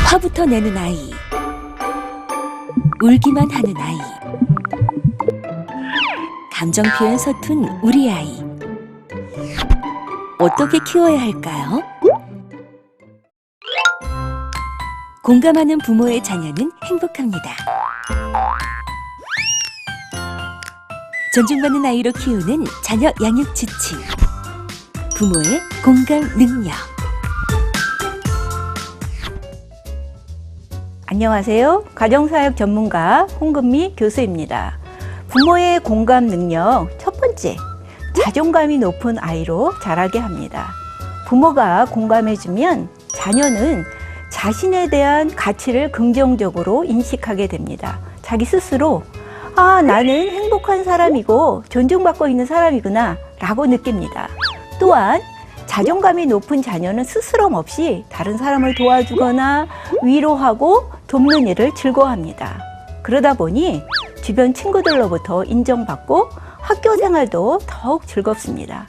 화부터 내는 아이, 울기만 하는 아이, 감정 표현 서툰 우리 아이. 어떻게 키워야 할까요? 공감하는 부모의 자녀는 행복합니다. 존중받는 아이로 키우는 자녀 양육 지침. 부모의 공감 능력. 안녕하세요. 가정사역 전문가 홍금미 교수입니다. 부모의 공감 능력 첫 번째, 자존감이 높은 아이로 자라게 합니다. 부모가 공감해주면 자녀는 자신에 대한 가치를 긍정적으로 인식하게 됩니다. 자기 스스로 나는 행복한 사람이고 존중받고 있는 사람이구나 라고 느낍니다. 또한 자존감이 높은 자녀는 스스럼 없이 다른 사람을 도와주거나 위로하고 돕는 일을 즐거워합니다. 그러다 보니 주변 친구들로부터 인정받고 학교 생활도 더욱 즐겁습니다.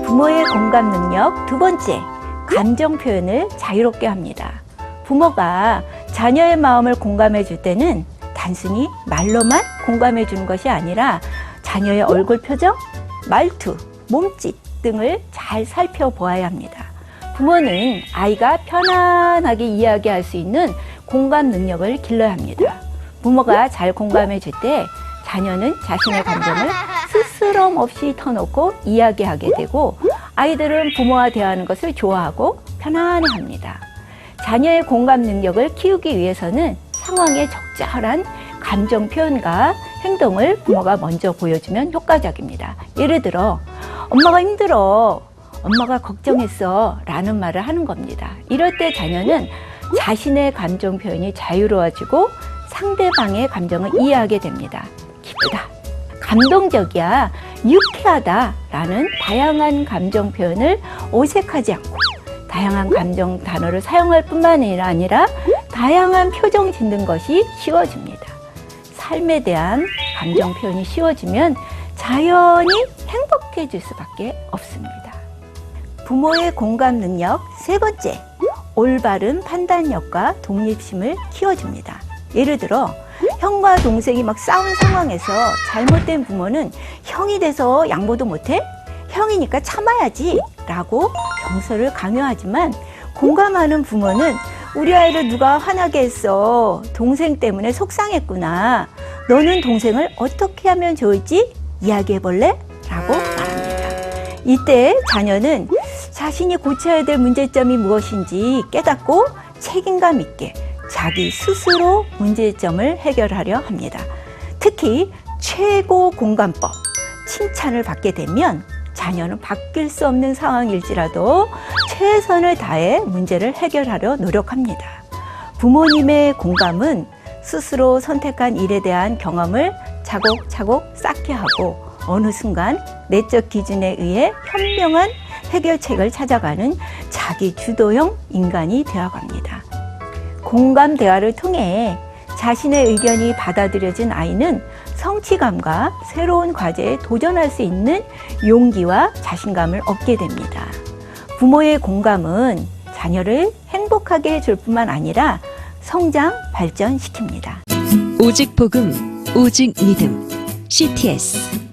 부모의 공감 능력 두 번째, 감정 표현을 자유롭게 합니다. 부모가 자녀의 마음을 공감해 줄 때는 단순히 말로만 공감해 주는 것이 아니라 자녀의 얼굴 표정, 말투, 몸짓 등을 잘 살펴보아야 합니다. 부모는 아이가 편안하게 이야기할 수 있는 공감 능력을 길러야 합니다. 부모가 잘 공감해 줄 때 자녀는 자신의 감정을 스스럼 없이 터놓고 이야기하게 되고 아이들은 부모와 대화하는 것을 좋아하고 편안해합니다. 자녀의 공감 능력을 키우기 위해서는 상황에 적절한 감정 표현과 행동을 부모가 먼저 보여주면 효과적입니다. 예를 들어 엄마가 힘들어, 엄마가 걱정했어 라는 말을 하는 겁니다. 이럴 때 자녀는 자신의 감정 표현이 자유로워지고 상대방의 감정을 이해하게 됩니다. 기쁘다, 감동적이야, 유쾌하다 라는 다양한 감정 표현을 어색하지 않고 다양한 감정 단어를 사용할 뿐만 아니라 다양한 표정 짓는 것이 쉬워집니다. 삶에 대한 감정 표현이 쉬워지면 자연히 행복해질 수밖에 없습니다. 부모의 공감 능력 세 번째, 올바른 판단력과 독립심을 키워줍니다. 예를 들어 형과 동생이 막 싸운 상황에서 잘못된 부모는 형이 돼서 양보도 못해? 형이니까 참아야지 라고 경솔을 강요하지만 공감하는 부모는 우리 아이를 누가 화나게 했어. 동생 때문에 속상했구나. 너는 동생을 어떻게 하면 좋을지 이야기해볼래? 라고 말합니다. 이때 자녀는 자신이 고쳐야 될 문제점이 무엇인지 깨닫고 책임감 있게 자기 스스로 문제점을 해결하려 합니다. 특히 최고 공감법, 칭찬을 받게 되면 자녀는 바뀔 수 없는 상황일지라도 최선을 다해 문제를 해결하려 노력합니다. 부모님의 공감은 스스로 선택한 일에 대한 경험을 차곡차곡 쌓게 하고 어느 순간 내적 기준에 의해 현명한 해결책을 찾아가는 자기 주도형 인간이 되어갑니다. 공감 대화를 통해 자신의 의견이 받아들여진 아이는 성취감과 새로운 과제에 도전할 수 있는 용기와 자신감을 얻게 됩니다. 부모의 공감은 자녀를 행복하게 해줄 뿐만 아니라 성장, 발전시킵니다. 오직 복음, 오직 믿음. CTS